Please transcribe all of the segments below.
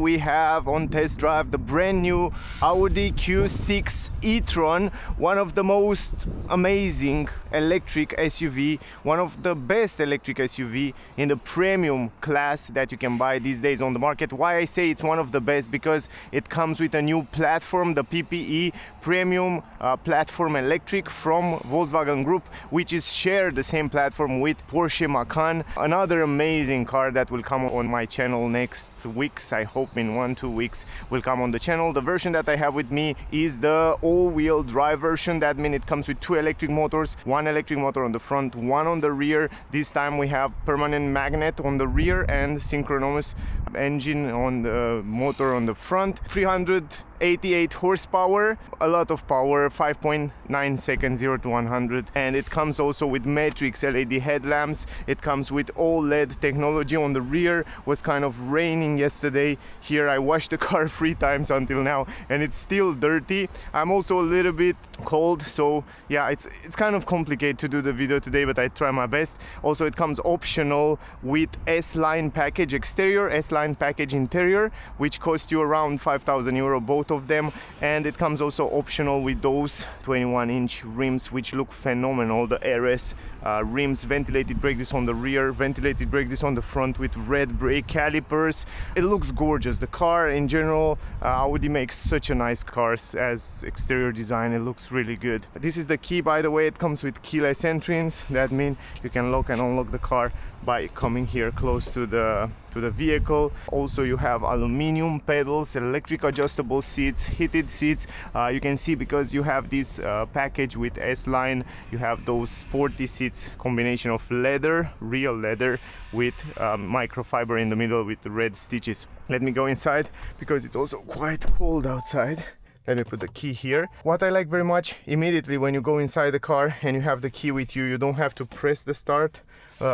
We have on test drive the brand new Audi Q6 e-tron, one of the most amazing electric SUV, one of the best electric SUV in the premium class that you can buy these days on the market. Why I say it's one of the best? Because it comes with a new platform, the PPE Premium Platform Electric from Volkswagen Group, which is shared the same platform with Porsche Macan. Another amazing car that will come on my channel next weeks. I hope in 1-2 weeks will come on the channel. The version that I have with me is the all-wheel drive version. That means it comes with 2 electric motors, 1 electric motor on the front, 1 on the rear. This time we have permanent magnet on the rear and synchronous engine on the motor on the front. 388 horsepower, a lot of power, 5.9 seconds 0 to 100, and it comes also with matrix LED headlamps. It comes with OLED technology on the rear. Was kind of raining yesterday here. I washed the car 3 times until now and it's still dirty. I'm also a little bit cold, so yeah, it's kind of complicated to do the video today, but I try my best. Also, it comes optional with S-Line package exterior, S-Line package interior, which cost you around 5,000 euro both of them, and it comes also optional with those 21-inch rims, which look phenomenal. The RS rims, ventilated brake disc on the rear, ventilated brake disc on the front with red brake calipers. It looks gorgeous. The car in general, Audi makes such a nice car as exterior design. It looks really good. This is the key, by the way. It comes with keyless entrance. That means you can lock and unlock the car by coming here close to the vehicle. Also, you have aluminum pedals, electric adjustable seats, heated seats. You can see, because you have this package with S-Line, you have those sporty seats, combination of leather, real leather, with microfiber in the middle with the red stitches. Let me go inside because it's also quite cold outside. Let me put the key here. What I like very much, immediately when you go inside the car and you have the key with you, you don't have to press the start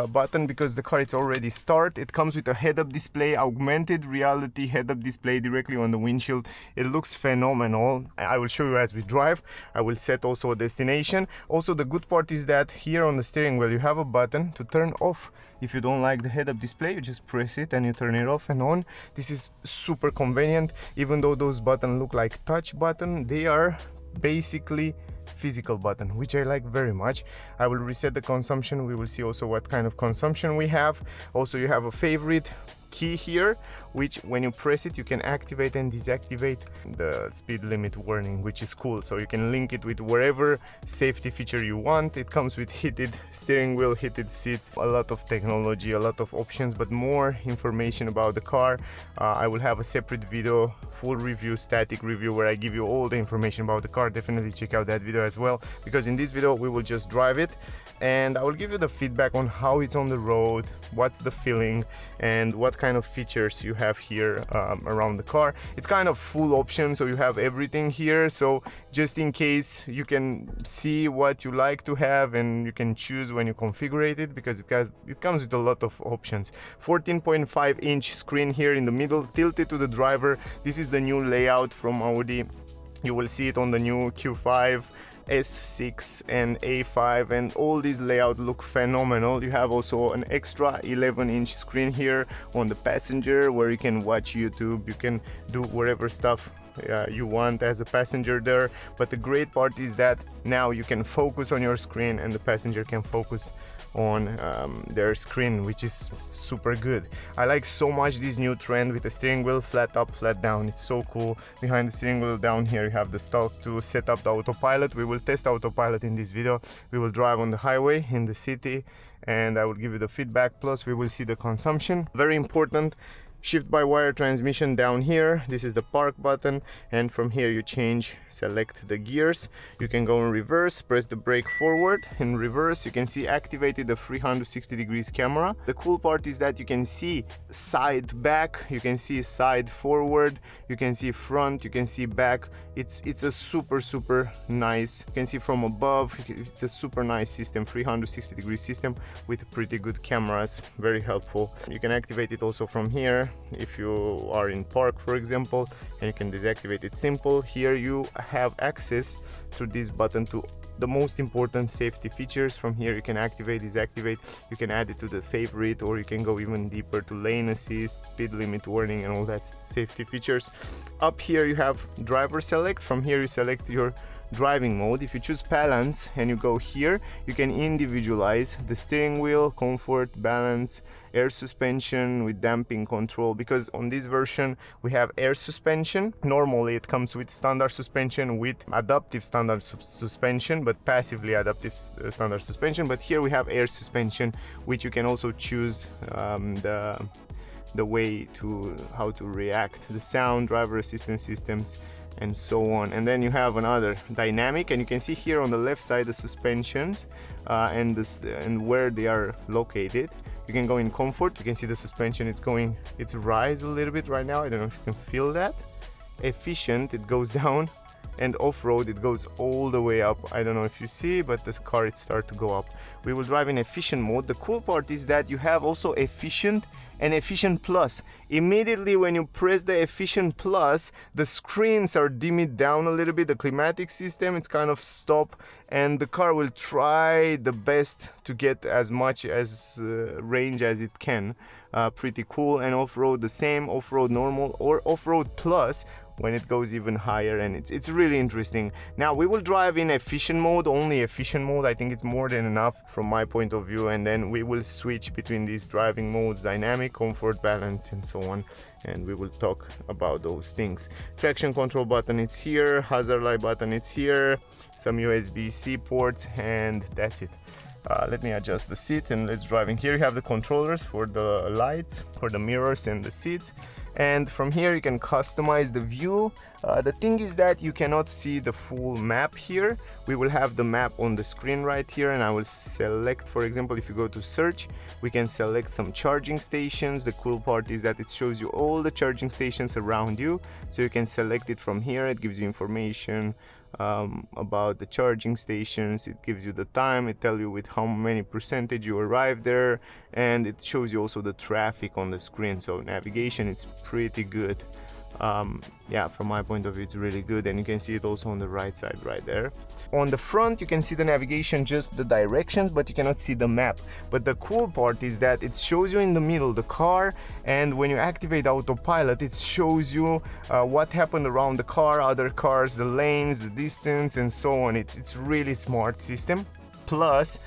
button because the car is already start. It comes with a head-up display, augmented reality head-up display directly on the windshield. It looks phenomenal. I will show you as we drive. I will set also a destination. Also, the good part is that here on the steering wheel you have a button to turn off. If you don't like the head-up display, you just press it and you turn it off and on. This is super convenient. Even though those buttons look like touch button, they are basically physical button, which I like very much. I will reset the consumption. We will see also what kind of consumption we have. Also, you have a favorite key here, which when you press it you can activate and deactivate the speed limit warning, which is cool. So you can link it with wherever safety feature you want. It comes with heated steering wheel, heated seats, a lot of technology, a lot of options, but more information about the car. I will have a separate video, full review, static review, where I give you all the information about the car. Definitely check out that video as well, because in this video we will just drive it and I will give you the feedback on how it's on the road, what's the feeling, and what kind of features you have here around the car. It's kind of full option, so you have everything here. So just in case, you can see what you like to have and you can choose when you configure it, because it comes with a lot of options. 14.5-inch screen here in the middle, tilted to the driver. This is the new layout from Audi. You will see it on the new Q5, S6 and A5, and all these layouts look phenomenal. You have also an extra 11-inch screen here on the passenger where you can watch YouTube, you can do whatever stuff you want as a passenger there. But the great part is that now you can focus on your screen and the passenger can focus on their screen, which is super good. I like so much this new trend with the steering wheel flat up, flat down. It's so cool. Behind the steering wheel down here you have the stalk to set up the autopilot. We will test autopilot in this video. We will drive on the highway in the city and I will give you the feedback, plus we will see the consumption. Very important, shift by wire transmission down here. This is the park button, and from here you select the gears. You can go in reverse, press the brake forward. In reverse you can see activated the 360 degrees camera. The cool part is that you can see side back, you can see side forward, you can see front, you can see back. It's a super nice, you can see from above. It's a super nice system, 360 degree system with pretty good cameras, very helpful. You can activate it also from here. here if you are in park, for example, and you can deactivate it. Simple. Here you have access through this button to the most important safety features. From here you can activate, deactivate, you can add it to the favorite, or you can go even deeper to lane assist, speed limit warning, and all that safety features. Up here you have driver select. From here you select your driving mode. If you choose balance and you go here, you can individualize the steering wheel, comfort, balance, air suspension with damping control, because on this version we have air suspension. Normally it comes with standard suspension with adaptive standard suspension, but passively adaptive standard suspension. But here we have air suspension, which you can also choose the way to how to react, the sound, driver assistance systems, and so on. And then you have another dynamic, and you can see here on the left side the suspensions and where they are located. You can go in comfort. You can see the suspension, it's rise a little bit right now. I don't know if you can feel that. Efficient, it goes down, and off-road it goes all the way up. I don't know if you see, but the car it starts to go up. We will drive in efficient mode. The cool part is that you have also efficient and efficient plus. Immediately when you press the efficient plus, the screens are dimmed down a little bit. The climatic system, it's kind of stop, and the car will try the best to get as much as range as it can. Pretty cool. And off-road the same, off-road normal or off-road plus when it goes even higher, and it's really interesting. Now we will drive in efficient mode, only efficient mode. I think it's more than enough from my point of view, and then we will switch between these driving modes: dynamic, comfort, balance, and so on, and we will talk about those things. Traction control button, it's here. Hazard light button, it's here. Some USB-C ports, and that's it. Let me adjust the seat and let's drive in. Here you have the controllers for the lights, for the mirrors and the seats, and from here you can customize the view. The thing is that you cannot see the full map here. We will have the map on the screen right here, and I will select, for example, if you go to search, we can select some charging stations. The cool part is that it shows you all the charging stations around you, so you can select it from here. It gives you information about the charging stations, it gives you the time, it tells you with how many percentage you arrive there, and it shows you also the traffic on the screen. So navigation, it's pretty good. Yeah, from my point of view, it's really good, and you can see it also on the right side right there. On the front you can see the navigation, just the directions, but you cannot see the map. But the cool part is that it shows you in the middle the car, and when you activate Autopilot, it shows you what happened around the car, other cars, the lanes, the distance, and so on. It's really smart system. Plus,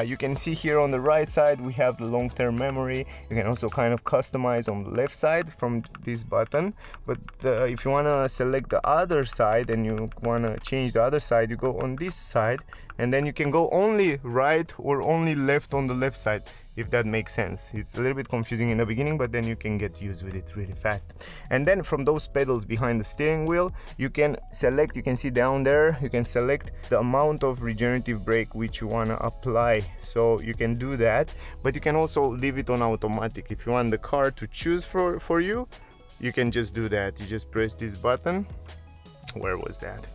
you can see here on the right side we have the long-term memory. You can also kind of customize on the left side from this button, but if you want to select the other side and you want to change the other side, you go on this side, and then you can go only right or only left on the left side, if that makes sense. It's a little bit confusing in the beginning, but then you can get used with it really fast. And then from those pedals behind the steering wheel, you can select, you can see down there, you can select the amount of regenerative brake which you want to apply. So you can do that, but you can also leave it on automatic. If you want the car to choose for you, you can just do that. You just press this button. Where was that?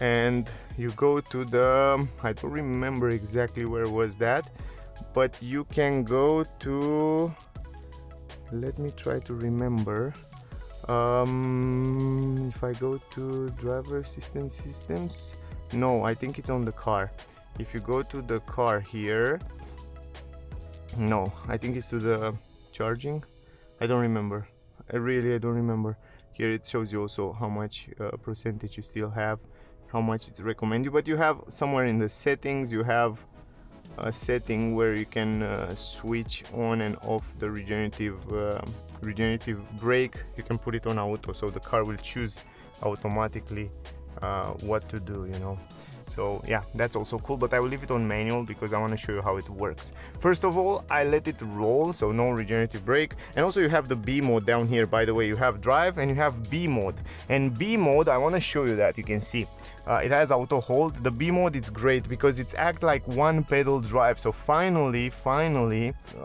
And you go to the, I don't remember exactly where was that, but you can go to, let me try to remember. If I go to driver assistance systems, no, I think it's on the car. If you go to the car here, no, I think it's to the charging. I don't remember. I don't remember. Here it shows you also how much percentage you still have, how much it's recommended. But you have somewhere in the settings, you have a setting where you can switch on and off the regenerative brake. You can put it on auto, so the car will choose automatically what to do, you know. So yeah, that's also cool, but I will leave it on manual because I want to show you how it works. First of all, I let it roll, so no regenerative brake. And also you have the B mode down here. By the way, you have drive and you have B mode. And B mode, I want to show you that. You can see it has auto hold. The B mode is great because it's act like one pedal drive. So finally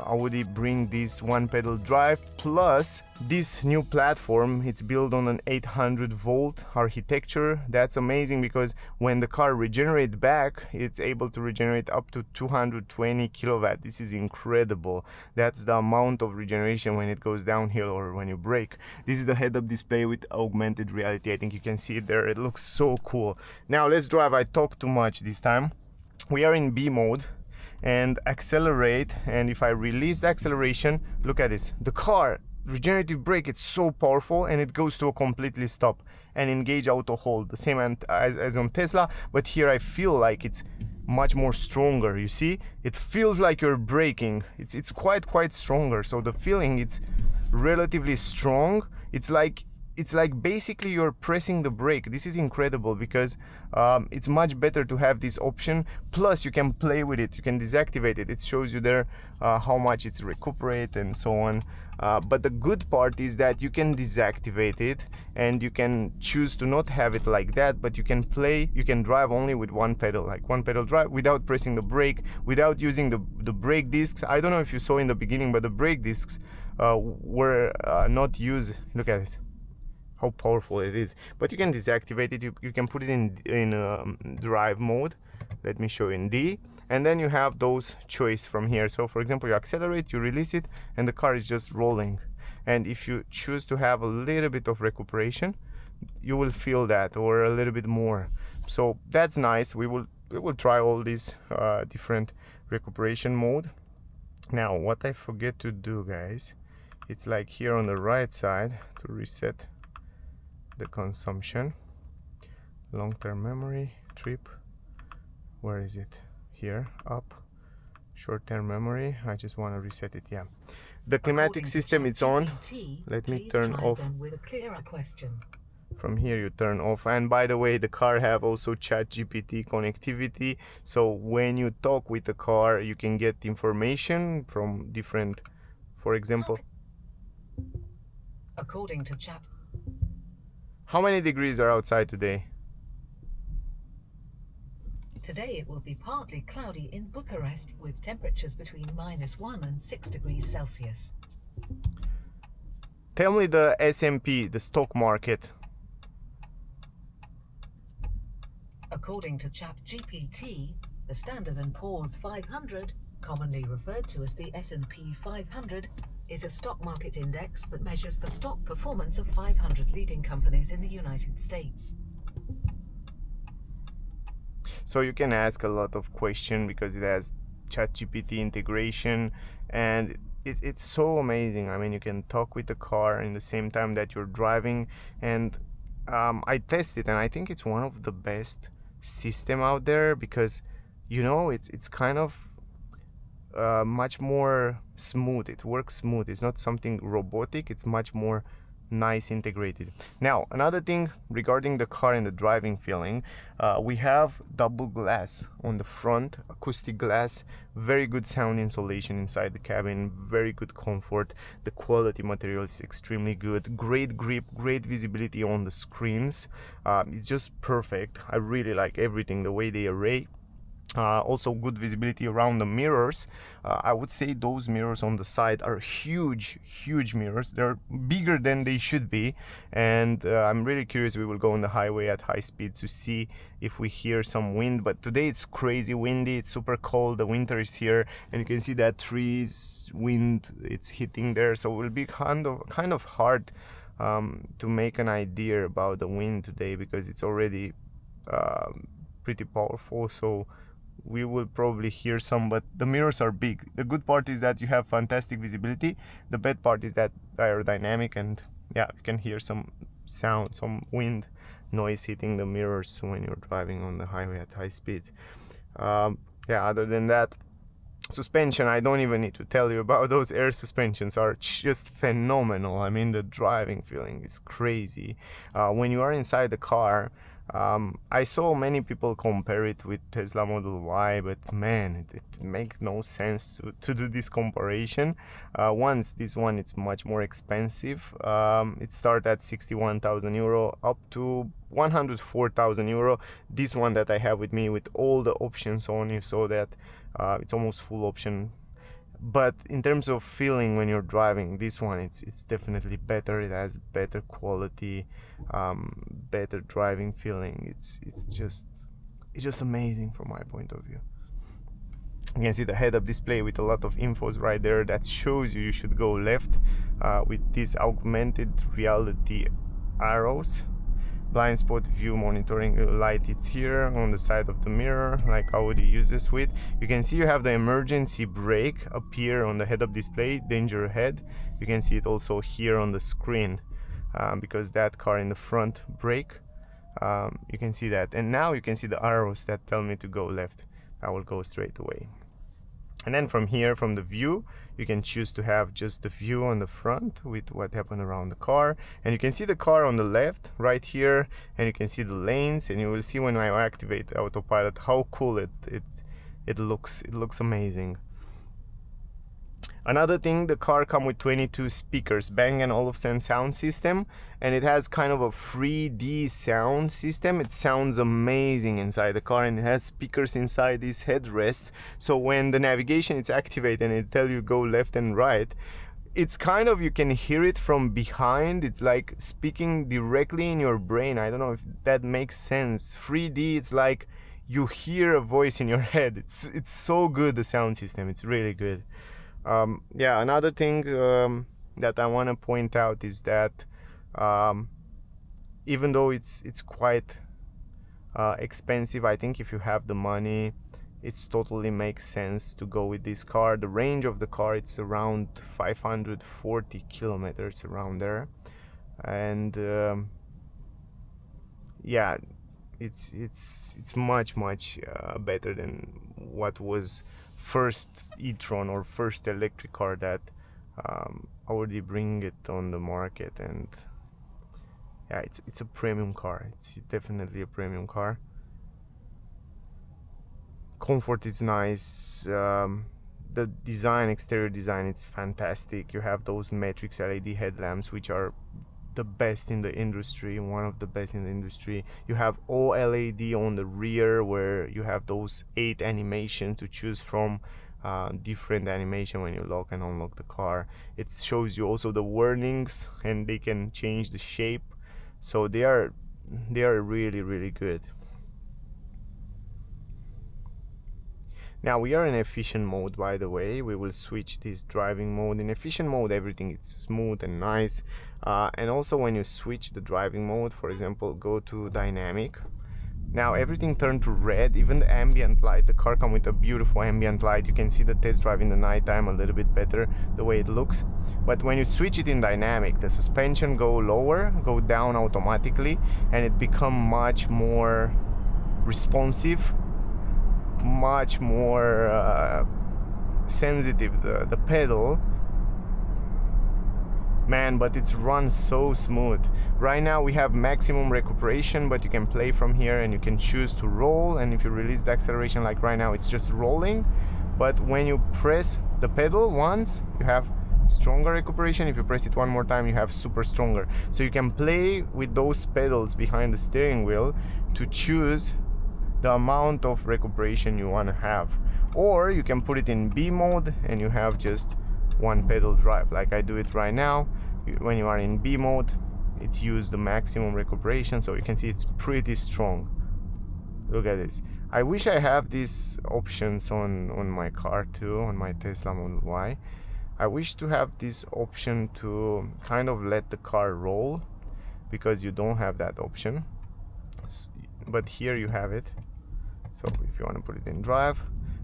Audi bring this one pedal drive, plus this new platform. It's built on an 800 volt architecture. That's amazing because when the car regenerate back, it's able to regenerate up to 220 kilowatt. This is incredible. That's the amount of regeneration when it goes downhill or when you brake. This is the head-up display with augmented reality. I think you can see it there. It looks so cool. Now let's drive. I talk too much this time. We are in B mode and accelerate, and if I release the acceleration, look at this. The car regenerative brake, it's so powerful, and it goes to a completely stop and engage auto hold, the same as on Tesla, but here I feel like it's much more stronger. You see, it feels like you're braking. It's quite stronger, so the feeling, it's relatively strong. It's like basically you're pressing the brake. This is incredible because it's much better to have this option. Plus you can play with it, you can deactivate it. It shows you there how much it's recuperate and so on. But the good part is that you can deactivate it and you can choose to not have it like that, but you can drive only with one pedal, like one pedal drive, without pressing the brake, without using the brake discs. I don't know if you saw in the beginning, but the brake discs were not used. Look at it, how powerful it is. But you can deactivate it. You can put it in drive mode. Let me show you in D, and then you have those choice from here. So for example, you accelerate, you release it, and the car is just rolling. And if you choose to have a little bit of recuperation, you will feel that, or a little bit more. So that's nice. We will try all these different recuperation mode. Now what I forget to do, guys, it's like here on the right side to reset the consumption. Long-term memory, trip, where is it? Here, up, short-term memory. I just want to reset it. Yeah, the climatic system, it's on. Let me turn off. With a clearer question. From here you turn off. And by the way, the car have also Chat GPT connectivity, so when you talk with the car, you can get information from different, for example, according to Chat. How many degrees are outside today? Today it will be partly cloudy in Bucharest with temperatures between -1 and 6 degrees Celsius. Tell me the S&P, the stock market. According to Chat GPT, the Standard & Poor's 500, commonly referred to as the S&P 500, is a stock market index that measures the stock performance of 500 leading companies in the United States. So you can ask a lot of questions because it has ChatGPT integration, and it's so amazing. I mean, you can talk with the car in the same time that you're driving, and I tested, and I think it's one of the best system out there because, you know, it's kind of much more smooth. It works smooth. It's not something robotic. It's much more nice integrated. Now another thing regarding the car and the driving feeling, we have double glass on the front, acoustic glass, very good sound insulation inside the cabin, very good comfort. The quality material is extremely good, great grip, great visibility on the screens. It's just perfect. I really like everything, the way they array. Also good visibility around the mirrors. I would say those mirrors on the side are huge mirrors. They're bigger than they should be, and I'm really curious. We will go on the highway at high speed to see if we hear some wind, but today it's crazy windy, it's super cold, the winter is here, and you can see that trees, wind, it's hitting there, so it will be kind of hard to make an idea about the wind today because it's already pretty powerful. So we will probably hear some, but the mirrors are big. The good part is that you have fantastic visibility. The bad part is that aerodynamic, and yeah, you can hear some sound, some wind noise hitting the mirrors when you're driving on the highway at high speeds. Yeah, other than that, suspension, I don't even need to tell you about. Those air suspensions are just phenomenal. I mean, the driving feeling is crazy. When you are inside the car, I saw many people compare it with Tesla Model Y, but man, it makes no sense to do this comparison. Once this one, it's much more expensive. It starts at 61,000 euro up to 104,000 euro. This one that I have with me with all the options on, you saw that it's almost full option. But in terms of feeling when you're driving, this one, it's definitely better. It has better quality, better driving feeling. It's just it's just amazing from my point of view. You can see the head-up display with a lot of infos right there that shows you should go left with these augmented reality arrows. Blind spot view monitoring light, it's here on the side of the mirror like Audi uses with. You can see you have the emergency brake appear on the head-up display, danger ahead. You can see it also here on the screen because that car in the front brake. You can see that, and now you can see the arrows that tell me to go left. I will go straight away. And then from here, from the view, you can choose to have just the view on the front with what happened around the car, and you can see the car on the left right here, and you can see the lanes, and you will see when I activate Autopilot how cool it looks. It looks amazing. Another thing, the car comes with 22 speakers, Bang & Olufsen sound system, and it has kind of a 3D sound system. It sounds amazing inside the car, and it has speakers inside this headrest. So when the navigation is activated and it tells you go left and right, it's kind of, you can hear it from behind. It's like speaking directly in your brain. I don't know if that makes sense. 3D, it's like you hear a voice in your head. It's so good, the sound system. It's really good. Yeah, another thing that I want to point out is that even though it's quite expensive, I think if you have the money, it's totally makes sense to go with this car. The range of the car, it's around 540 kilometers around there, and yeah, it's much better than what was first e-tron or first electric car that already bring it on the market. And yeah, it's a premium car. It's definitely a premium car. Comfort is nice. The design, exterior design, it's fantastic. You have those matrix LED headlamps, which are the best in the industry, one of the best in the industry. You have OLED on the rear, where you have those 8 animations to choose from, different animation when you lock and unlock the car. It shows you also the warnings, and they can change the shape, so they are really good. Now we are in efficient mode, by the way. We will switch this driving mode. In efficient mode, everything is smooth and nice. And also when you switch the driving mode, for example, go to dynamic. Now everything turned to red, even the ambient light. The car comes with a beautiful ambient light. You can see the test drive in the nighttime a little bit better, the way it looks. But when you switch it in dynamic, the suspension go lower, go down automatically, and it become much more responsive, much more sensitive, the pedal, man, but it's run so smooth. Right now we have maximum recuperation, but you can play from here and you can choose to roll, and if you release the acceleration, like right now it's just rolling, but when you press the pedal once, you have stronger recuperation. If you press it one more time, you have super stronger. So you can play with those pedals behind the steering wheel to choose the amount of recuperation you want to have, or you can put it in B mode and you have just one pedal drive, like I do it right now. When you are in B mode, it uses the maximum recuperation, so you can see it's pretty strong. Look at this. I wish I have these options on my car too, on my Tesla Model Y. I wish to have this option to kind of let the car roll, because you don't have that option, but here you have it. So if you want to put it in drive,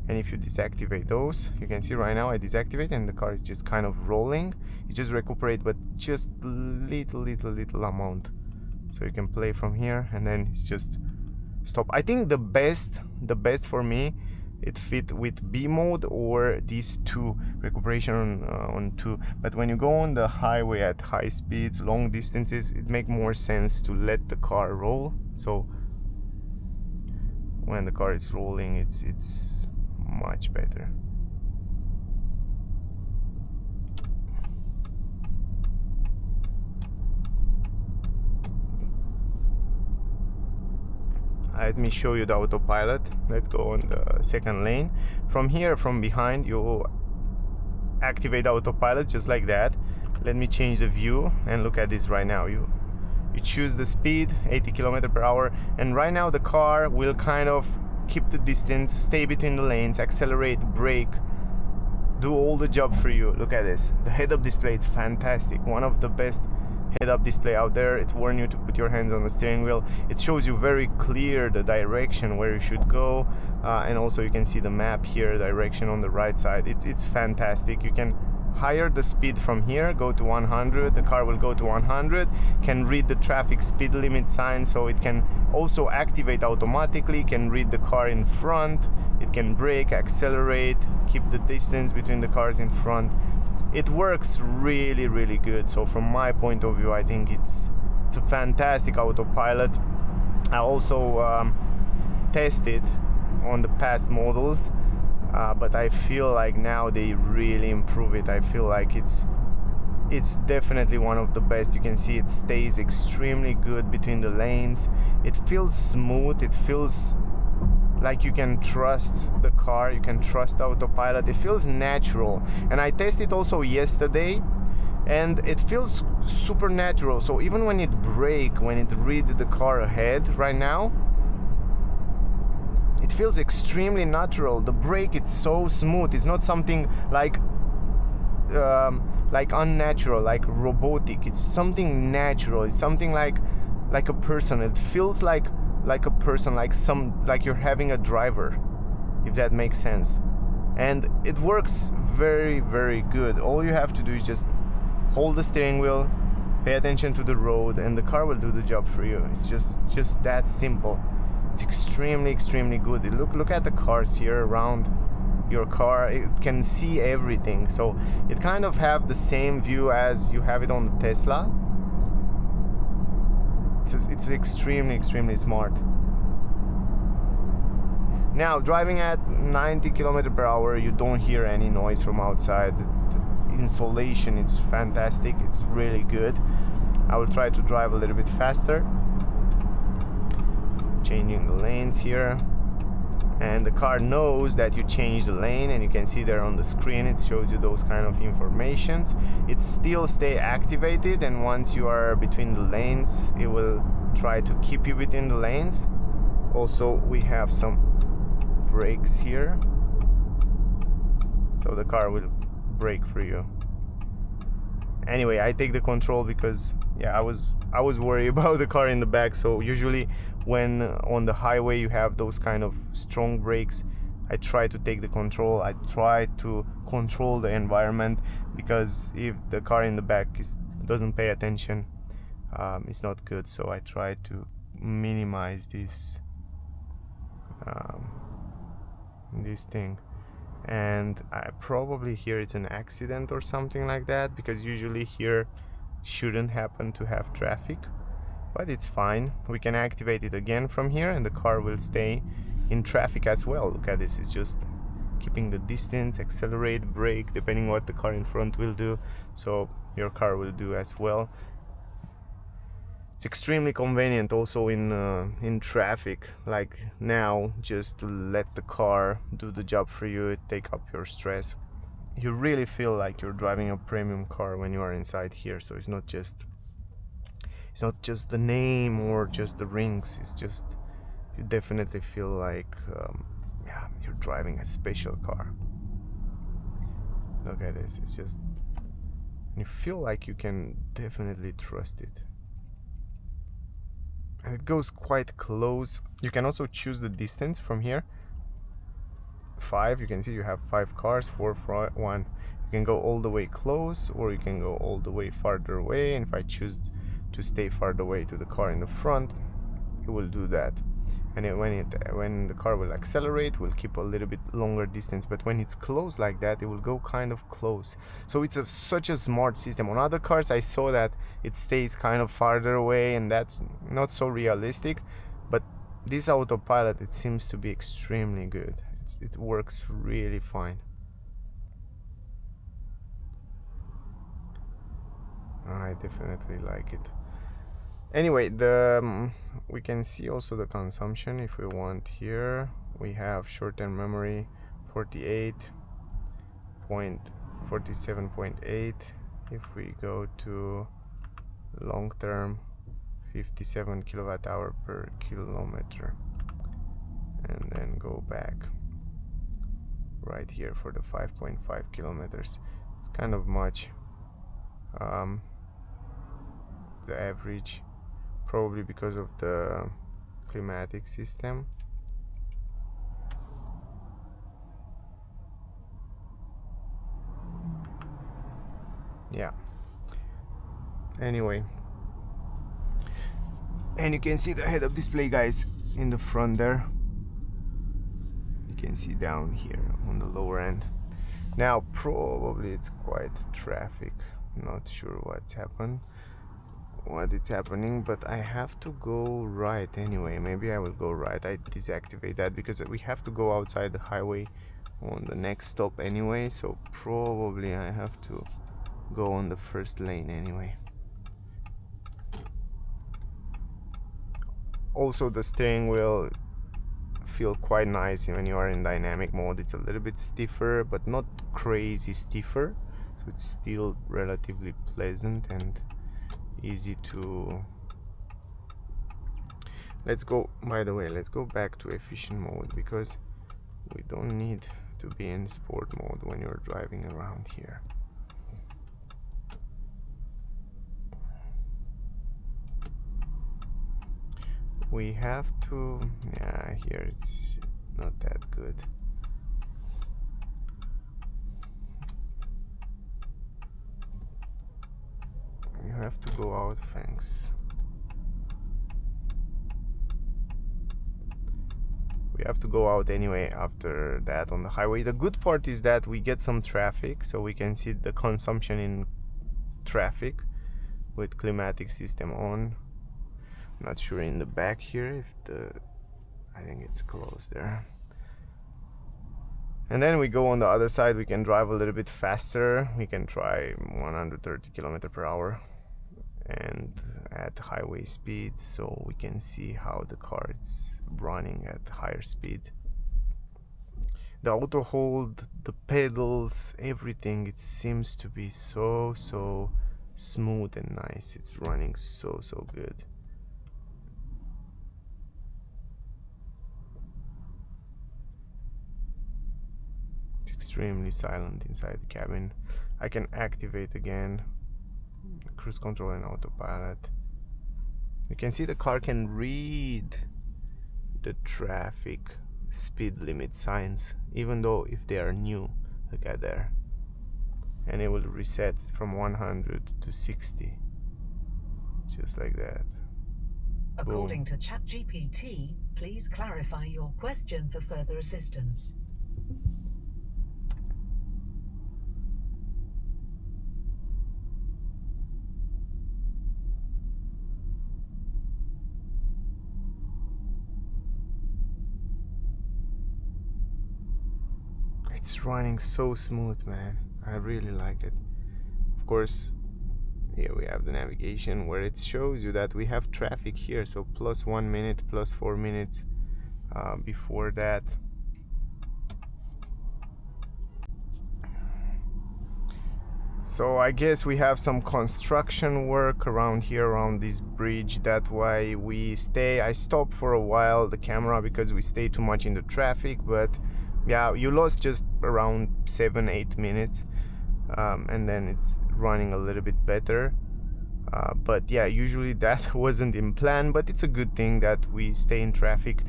and if you deactivate those, you can see right now I deactivate and the car is just kind of rolling. It just recuperate, but just little amount. So you can play from here and then it's just stop. I think the best for me, it fit with B mode or these two, recuperation on 2. But when you go on the highway at high speeds, long distances, it makes more sense to let the car roll. So when the car is rolling, it's much better. Let me show you the autopilot. Let's go on the second lane. From here, from behind, you activate autopilot just like that. Let me change the view and look at this right now. You choose the speed, 80 km/h, and right now the car will kind of keep the distance, stay between the lanes, accelerate, brake, do all the job for you. Look at this. The head-up display, it's fantastic. One of the best head-up display out there. It warns you to put your hands on the steering wheel. It shows you very clear the direction where you should go, and also you can see the map here, direction on the right side. It's fantastic. You can higher the speed from here, go to 100, the car will go to 100, can read the traffic speed limit sign, so it can also activate automatically, can read the car in front, it can brake, accelerate, keep the distance between the cars in front. It works really, really good. So from my point of view, I think it's a fantastic autopilot. I also tested on the past models, but I feel like now they really improve it. I feel like it's definitely one of the best. You can see it stays extremely good between the lanes. It feels smooth. It feels like you can trust the car, you can trust autopilot. It feels natural. And I tested also yesterday, and it feels super natural. So even when it brake, when it read the car ahead right now, it feels extremely natural. The brake, it's so smooth. It's not something like unnatural, like robotic. It's something natural. It's something like a person. It feels like a person, like you're having a driver, if that makes sense. And it works very, very good. All you have to do is just hold the steering wheel, pay attention to the road, and the car will do the job for you. It's just that simple. It's extremely, extremely good. Look at the cars here around your car. It can see everything, so it kind of have the same view as you have it on the Tesla. It's extremely, extremely smart. Now, driving at 90 km/h, you don't hear any noise from outside. The insulation, it's fantastic. It's really good. I will try to drive a little bit faster. Changing the lanes here. And the car knows that you change the lane, and you can see there on the screen it shows you those kind of informations. It still stay activated, and once you are between the lanes, it will try to keep you within the lanes. Also, we have some brakes here, so the car will brake for you. Anyway, I take the control because I was worried about the car in the back. So usually when on the highway you have those kind of strong brakes, I try to take the control. I try to control the environment, because if the car in the back doesn't pay attention, it's not good. So I try to minimize this thing. And I probably here it's an accident or something like that, because usually here shouldn't happen to have traffic, but it's fine. We can activate it again from here, and the car will stay in traffic as well. Look at this. It's just keeping the distance, accelerate, brake, depending what the car in front will do, so your car will do as well. It's extremely convenient also in traffic, like now, just to let the car do the job for you, take up your stress. You really feel like you're driving a premium car when you are inside here. So it's not just the name or just the rings. It's just, you definitely feel like you're driving a special car. Look at this. It's just, you feel like you can definitely trust it. And it goes quite close. You can also choose the distance from here. 5, you can see you have 5 cars, 4, 1. You can go all the way close, or you can go all the way farther away. And if I choose to stay farther away to the car in the front, it will do that. And when the car will accelerate, will keep a little bit longer distance. But when it's close like that, it will go kind of close. So it's such a smart system. On other cars, I saw that it stays kind of farther away, and that's not so realistic. But this autopilot, it seems to be extremely good. It works really fine. I definitely like it. Anyway, we can see also the consumption if we want. Here we have short-term memory 47.8. If we go to long-term, 57 kilowatt hour per kilometer. and then go back right here for the 5.5 kilometers. It's kind of much. The average, probably because of the climatic system. Yeah. Anyway, and you can see the head-up display, guys, in the front there. You can see down here on the lower end. Now probably it's quite traffic, not sure what it's happening, but I have to go right anyway. Maybe I will go right. I deactivate that because we have to go outside the highway on the next stop anyway, so probably I have to go on the first lane anyway. Also, the steering wheel feel quite nice when you are in dynamic mode. It's a little bit stiffer, but not crazy stiffer, so it's still relatively pleasant and easy to... Let's go, by the way, let's go back to efficient mode, because we don't need to be in sport mode when you're driving around here. We have to... yeah, here it's not that good. You have to go out, thanks. We have to go out anyway after that on the highway. The good part is that we get some traffic, so we can see the consumption in traffic with climatic system on. Not sure in the back here if the... I think it's closed there. And then we go on the other side. We can drive a little bit faster. We can try 130 km per hour and at highway speed, so we can see how the car is running at higher speed. The auto hold, the pedals, everything, it seems to be so smooth and nice. It's running so good. It's extremely silent inside the cabin. I can activate again cruise control and autopilot. You can see the car can read the traffic speed limit signs, even though if they are new. Look at there. And it will reset from 100 to 60. Just like that. According Boom. to Chat GPT, please clarify your question for further assistance. It's running so smooth, man. I really like it. Of course, here we have the navigation where it shows you that we have traffic here, so plus 1 minute, plus 4 minutes before that. So I guess we have some construction work around here, around this bridge. That's why we stay. I stopped for a while the camera because we stay too much in the traffic, but yeah, you lost just around 7-8 minutes, and then it's running a little bit better. But yeah, usually that wasn't in plan, but it's a good thing that we stay in traffic.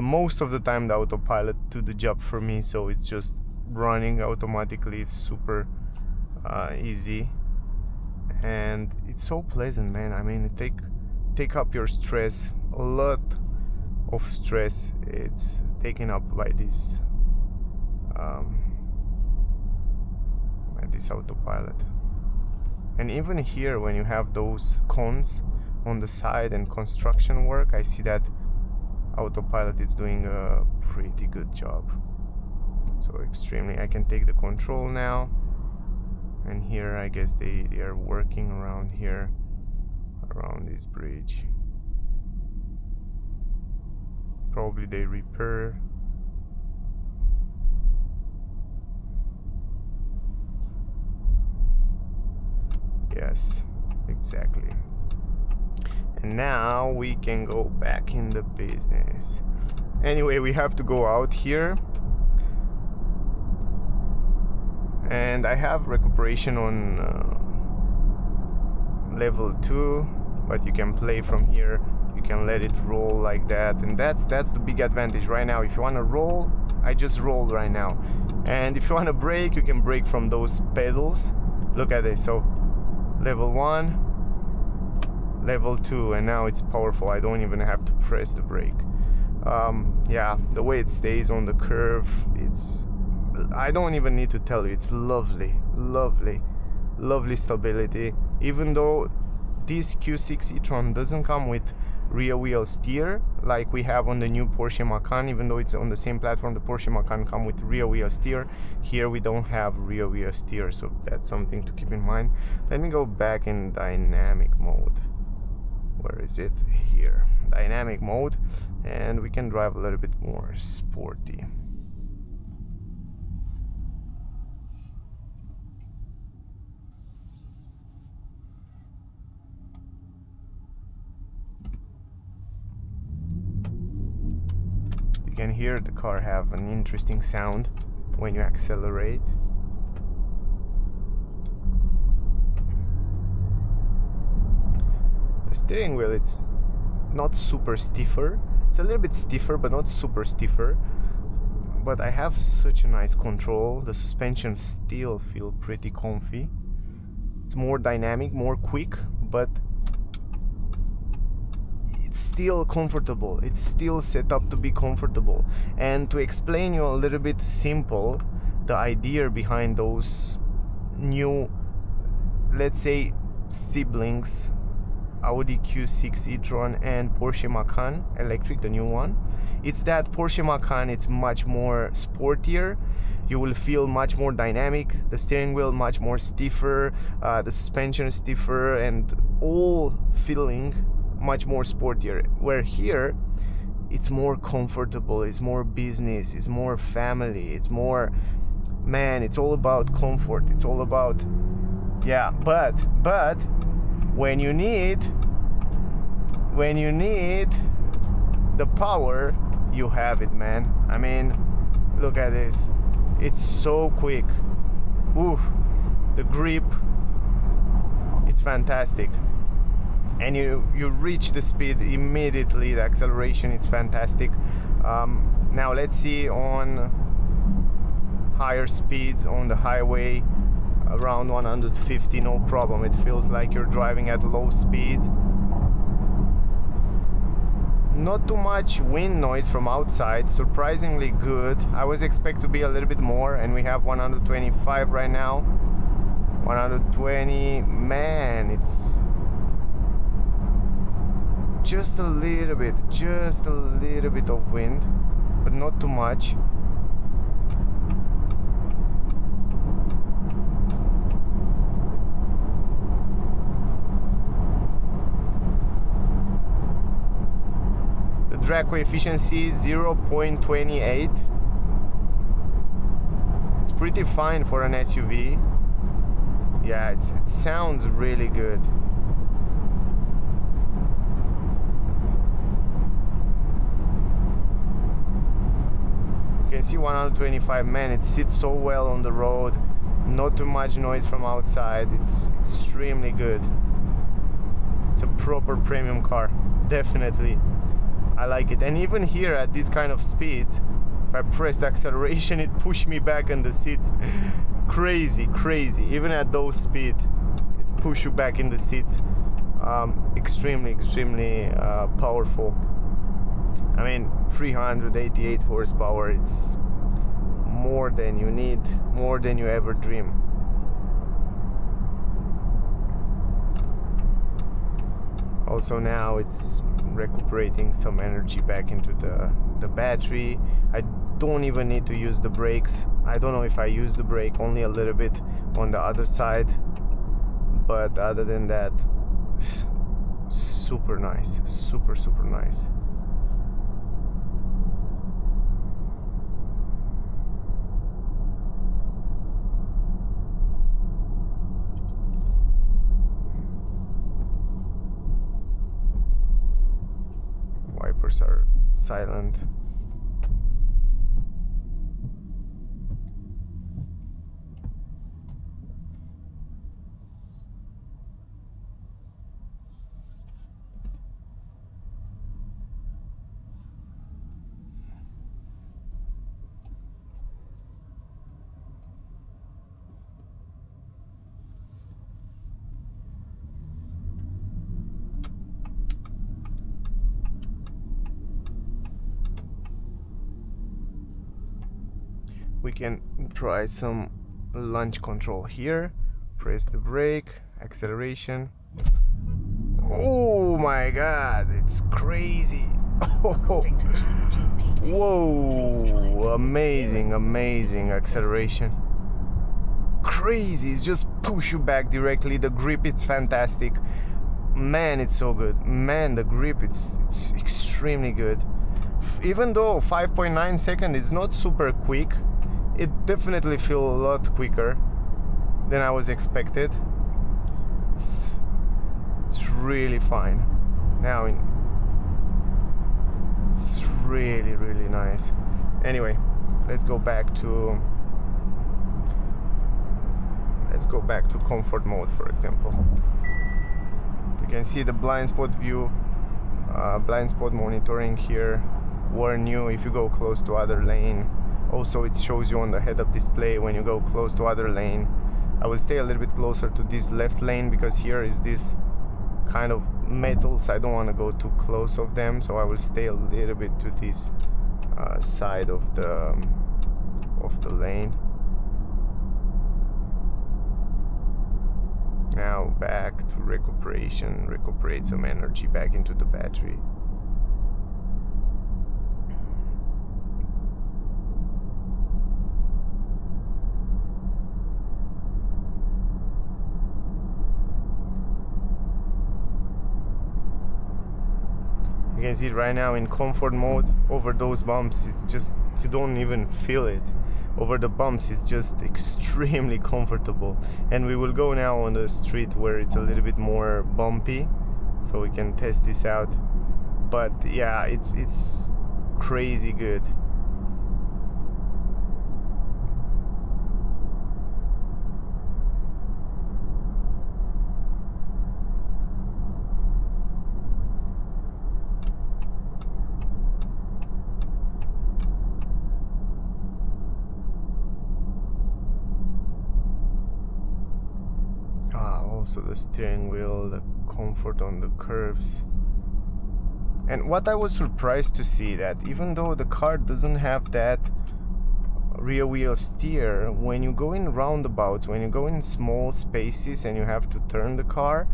Most of the time the autopilot do the job for me, so it's just running automatically. It's super easy, and it's so pleasant, man. I mean, it take up your stress. A lot of stress it's taken up by this autopilot. And even here, when you have those cones on the side and construction work, I see that autopilot is doing a pretty good job. So extremely, I can take the control now. And here, I guess they are working around here, around this bridge. Probably they repair. Yes, exactly. And now we can go back in the business. Anyway, we have to go out here. And I have recuperation on level 2, but you can play from here. You can let it roll like that, and that's the big advantage right now. If you want to roll, I just rolled right now, and if you want to brake, you can brake from those pedals. Look at this. So level 1, level 2, and now it's powerful. I don't even have to press the brake. Yeah, the way it stays on the curve, I don't even need to tell you, it's lovely, lovely, lovely stability. Even though this Q6 e-tron doesn't come with rear wheel steer like we have on the new Porsche Macan, even though it's on the same platform, the Porsche Macan come with rear wheel steer. Here we don't have rear wheel steer, so that's something to keep in mind. Let me go back in dynamic mode. Where is it? Here, dynamic mode, and we can drive a little bit more sporty. You can hear the car have an interesting sound when you accelerate. The steering wheel, it's not super stiffer. It's a little bit stiffer, but not super stiffer. But I have such a nice control. The suspension still feel pretty comfy. It's more dynamic, more quick, but it's still comfortable. It's still set up to be comfortable. And to explain you a little bit simple, the idea behind those new, let's say, siblings, Audi Q6 e-tron and Porsche Macan electric, the new one, it's that Porsche Macan, it's much more sportier. You will feel much more dynamic, the steering wheel much more stiffer, the suspension stiffer, and all feeling much more sportier. Where here it's more comfortable, it's more business, it's more family, it's more, man, it's all about comfort, it's all about, yeah. But when you need the power, you have it, man. I mean, look at this, it's so quick. Ooh, the grip, it's fantastic. And you reach the speed immediately, the acceleration is fantastic. Now let's see on higher speeds on the highway, around 150, no problem. It feels like you're driving at low speed. Not too much wind noise from outside, surprisingly good. I was expect to be a little bit more, and we have 125 right now. 120, man, it's just a little bit of wind, but not too much. The drag coefficient is 0.28. It's pretty fine for an SUV. Yeah, it sounds really good. You can see 125, man, it sits so well on the road. Not too much noise from outside. It's extremely good. It's a proper premium car, definitely. I like it. And even here at this kind of speed, if I press the acceleration, it pushed me back in the seat. Crazy. Even at those speeds, it pushes you back in the seat. Extremely powerful. I mean, 388 horsepower, it's more than you need, more than you ever dream. Also now it's recuperating some energy back into the battery. I don't even need to use the brakes. I don't know if I use the brake, only a little bit on the other side, but other than that, super nice, super nice. Wipers are silent. We can try some launch control here. Press the brake, acceleration. Oh my god, it's crazy. According to Chat GPT, Whoa, amazing acceleration. Crazy, it's just push you back directly. The grip is fantastic. Man, it's so good. Man, the grip, it's extremely good. Even though 5.9 seconds is not super quick, it definitely feels a lot quicker than I was expected. It's really fine. Now it's really nice. Anyway, let's go back to comfort mode, for example. You can see the blind spot view, blind spot monitoring here. Warn you if you go close to other lane. Also, it shows you on the head-up display when you go close to other lane. I will stay a little bit closer to this left lane because here is this kind of metals. I don't want to go too close of them, so I will stay a little bit to this side of the lane. Now back to recuperate some energy back into the battery. You can see it right now in comfort mode. Over those bumps, it's just, you don't even feel it. Over the bumps, it's just extremely comfortable. And we will go now on the street where it's a little bit more bumpy, so we can test this out. But yeah, it's crazy good. Also the steering wheel, the comfort on the curves. And what I was surprised to see, that even though the car doesn't have that rear wheel steer, when you go in roundabouts, when you go in small spaces and you have to turn the car,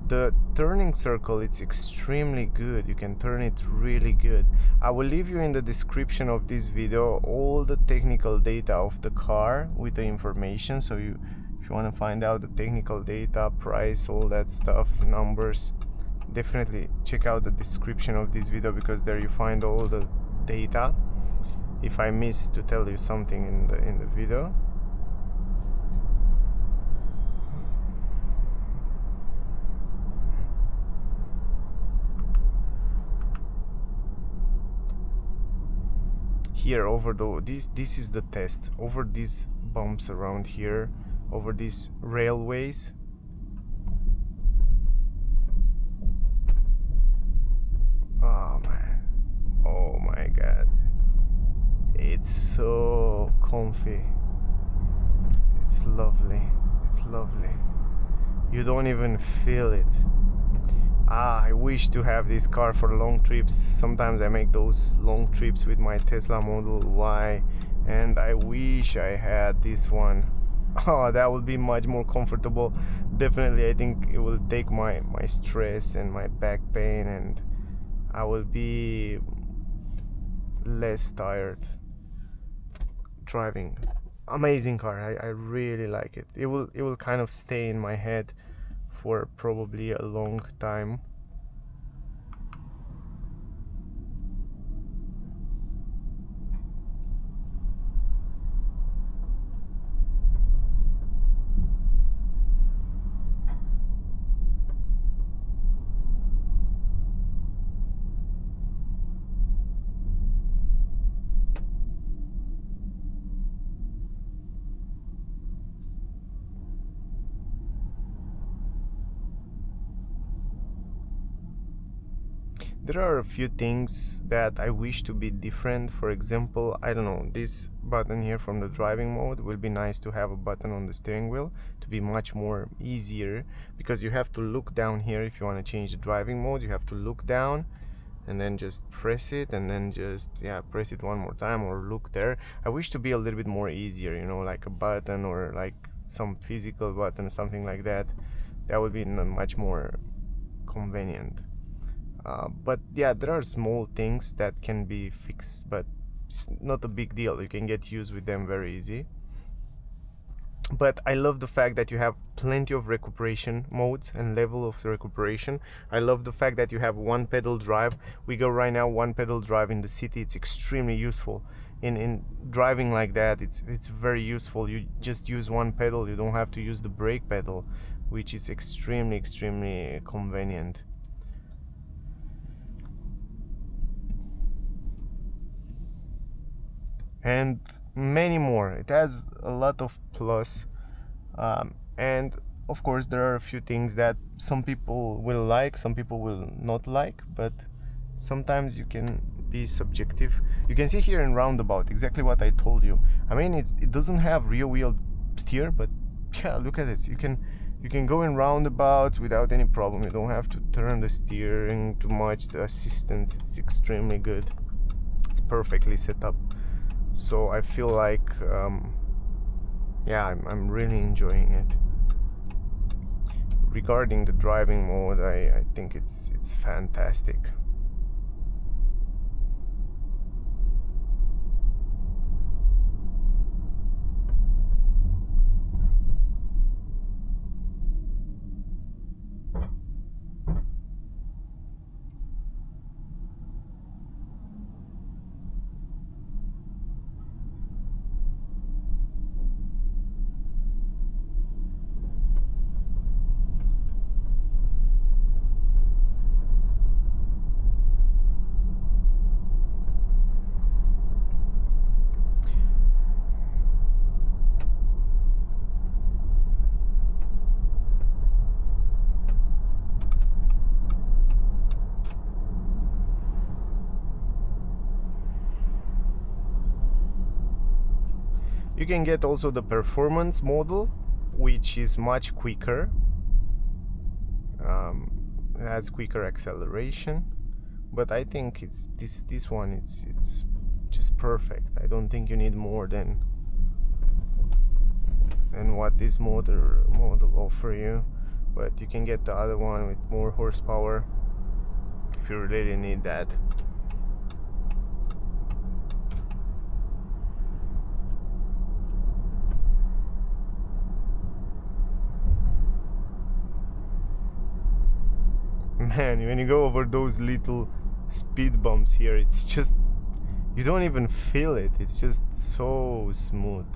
the turning circle, it's extremely good. You can turn it really good. I will leave you in the description of this video all the technical data of the car with the information, so if you want to find out the technical data, price, all that stuff, numbers, definitely check out the description of this video, because there you find all the data. If I miss to tell you something in the video. Here over this is the test. Over these bumps around here, over these railways, oh man, oh my god, it's so comfy. It's lovely, it's lovely. You don't even feel it. I wish to have this car for long trips. Sometimes I make those long trips with my Tesla Model Y, and I wish I had this one. Oh, that would be much more comfortable. Definitely, I think it will take my stress and my back pain, and I will be less tired driving. Amazing car. I really like it. It will kind of stay in my head for probably a long time. There are a few things that I wish to be different. For example, I don't know, this button here from the driving mode will be nice to have a button on the steering wheel to be much more easier, because you have to look down here. If you want to change the driving mode, you have to look down, and then just press it, and then just, yeah, press it one more time, or look there. I wish to be a little bit more easier, you know, like a button or like some physical button, something like that. That would be much more convenient. But yeah, there are small things that can be fixed, but it's not a big deal. You can get used with them very easy. But I love the fact that you have plenty of recuperation modes and level of recuperation. I love the fact that you have one pedal drive. We go right now one pedal drive in the city. It's extremely useful. In driving like that, it's very useful. You just use one pedal. You don't have to use the brake pedal, which is extremely convenient. And many more. It has a lot of plus. And of course there are a few things that some people will like, some people will not like, but sometimes you can be subjective. You can see here in roundabout exactly what I told you. I mean, it doesn't have rear wheel steer, but yeah, look at it. You can go in roundabouts without any problem. You don't have to turn the steering too much. The assistance, it's extremely good. It's perfectly set up. So I feel like yeah, I'm really enjoying it. Regarding the driving mode, I think it's fantastic. You can get also the performance model, which is much quicker. It has quicker acceleration, but I think it's this one. It's just perfect. I don't think you need more than what this model offer you. But you can get the other one with more horsepower if you really need that. Man, when you go over those little speed bumps here, it's just, you don't even feel it. It's just so smooth.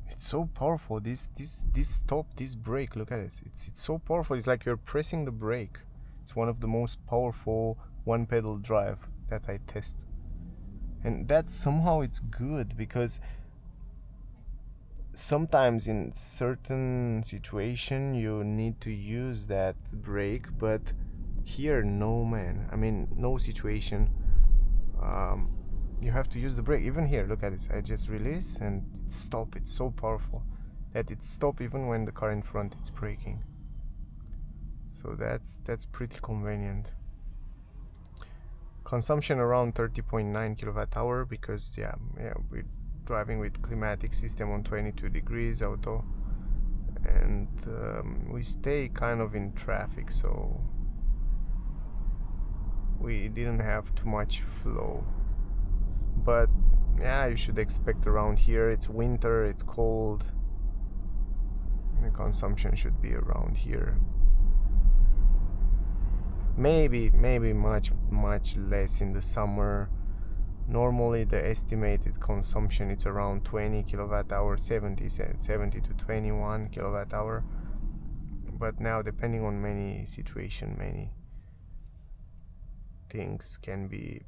It's so powerful. This stop, this brake, look at it. It's so powerful. It's like you're pressing the brake. It's one of the most powerful one pedal drive that I test. And that somehow it's good, because sometimes in certain situation you need to use that brake, but here no, man. I mean, no situation you have to use the brake. Even here, look at this. I just release and it stop. It's so powerful that it stop even when the car in front is braking. So that's pretty convenient. Consumption around 30.9 kilowatt hour, because yeah, we're driving with climatic system on 22 degrees auto, and we stay kind of in traffic, so we didn't have too much flow. But yeah, you should expect around here. It's winter, it's cold, the consumption should be around here. Maybe much less in the summer. Normally the estimated consumption is around 20 kilowatt hour, 70 to 21 kilowatt hour. But now, depending on many situation, many things can be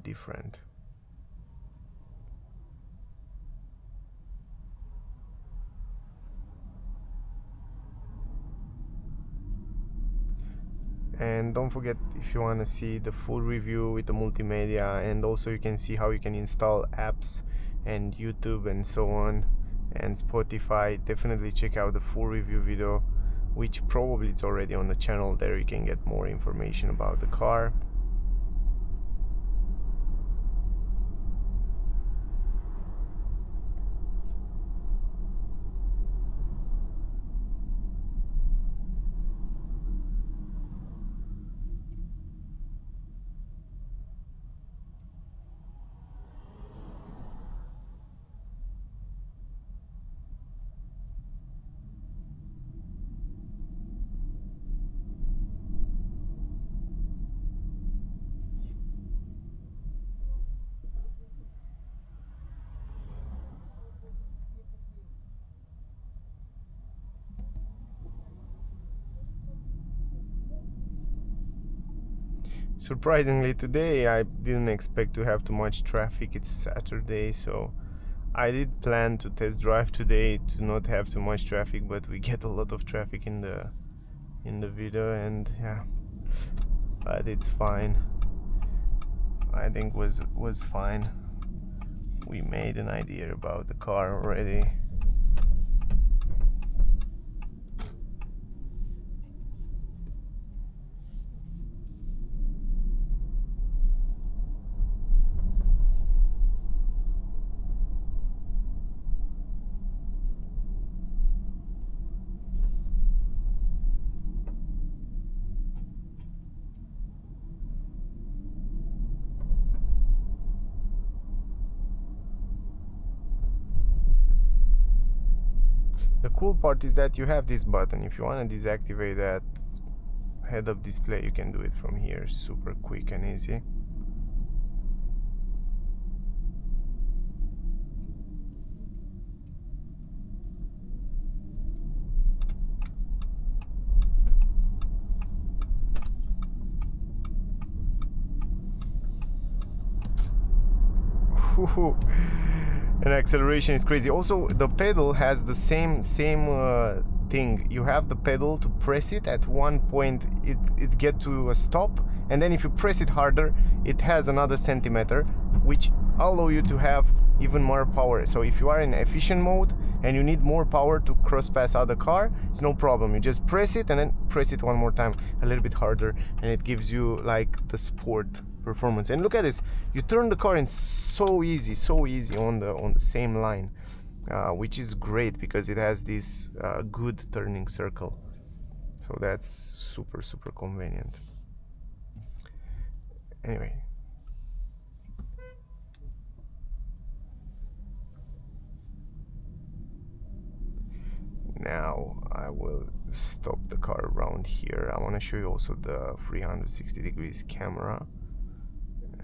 different. And don't forget, if you want to see the full review with the multimedia, and also you can see how you can install apps and YouTube and so on, and Spotify, definitely check out the full review video, which probably it's already on the channel. There you can get more information about the car. Surprisingly, today I didn't expect to have too much traffic. It's Saturday, so I did plan to test drive today to not have too much traffic, but we get a lot of traffic in the video, and yeah, but it's fine. I think was fine. We made an idea about the car already. The cool part is that you have this button. If you want to deactivate that head-up display, you can do it from here, super quick and easy. And acceleration is crazy. Also, the pedal has the same thing. You have the pedal to press it at one point, it get to a stop, and then if you press it harder, it has another centimeter, which allow you to have even more power. So if you are in efficient mode and you need more power to cross pass other car, it's no problem. You just press it and then press it one more time a little bit harder, and it gives you like the sport performance. And look at this, you turn the car in so easy on the same line, which is great because it has this good turning circle, so that's super convenient. Anyway, now I will stop the car around here. I want to show you also the 360 degrees camera,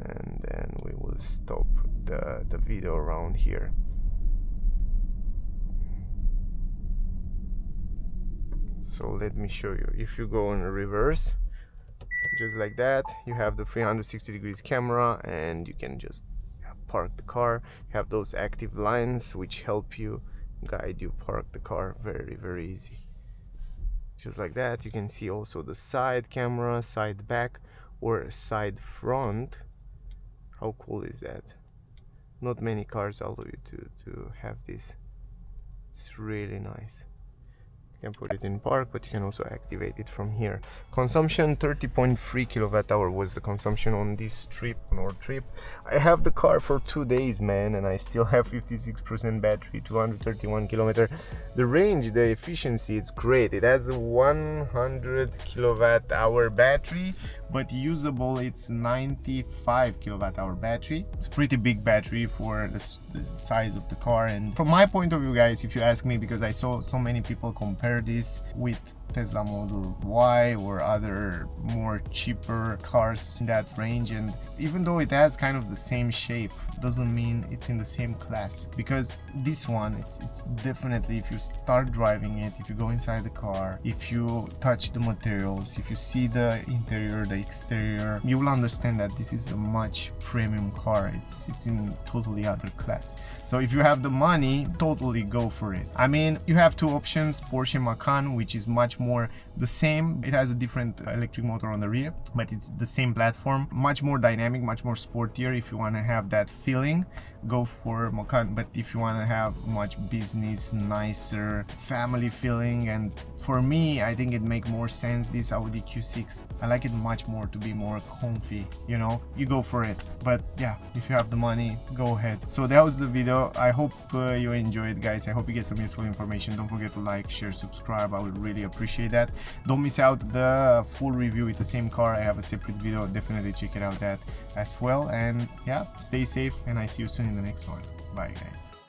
and then we will stop the video around here. So let me show you. If you go in reverse, just like that, you have the 360 degrees camera, and you can just park the car. You have those active lines which help you guide you park the car very easy. Just like that. You can see also the side camera, side back or side front. How cool is that? Not many cars allow you to have this. It's really nice. You can put it in park, but you can also activate it from here. Consumption 30.3 kilowatt hour was the consumption on this trip, on our trip. I have the car for 2 days, man, and I still have 56% battery, 231 kilometer. The range, the efficiency, it's great. It has a 100 kilowatt hour battery, but usable it's 95 kilowatt hour battery. It's a pretty big battery for the size of the car. And from my point of view, guys, if you ask me, because I saw so many people compare this with Tesla Model Y or other more cheaper cars in that range, and even though it has kind of the same shape, doesn't mean it's in the same class, because this one, it's definitely, if you start driving it, if you go inside the car, if you touch the materials, if you see the interior, the exterior, you will understand that this is a much premium car. It's in totally other class. So if you have the money, totally go for it. I mean, you have two options: Porsche Macan, which is much more the same. It has a different electric motor on the rear, but it's the same platform, much more dynamic, much more sportier. If you want to have that feeling, go for Macan. But if you want to have much business, nicer family feeling, and for me, I think it makes more sense, this Audi Q6. I like it much more to be more comfy, you know, you go for it. But yeah, if you have the money, go ahead. So that was the video. I hope you enjoyed, guys. I hope you get some useful information. Don't forget to like, share, subscribe. I would really appreciate that. Don't miss out the full review with the same car. I have a separate video. Definitely check it out that as well. And yeah, stay safe, and I see you soon in the next one. Bye, guys.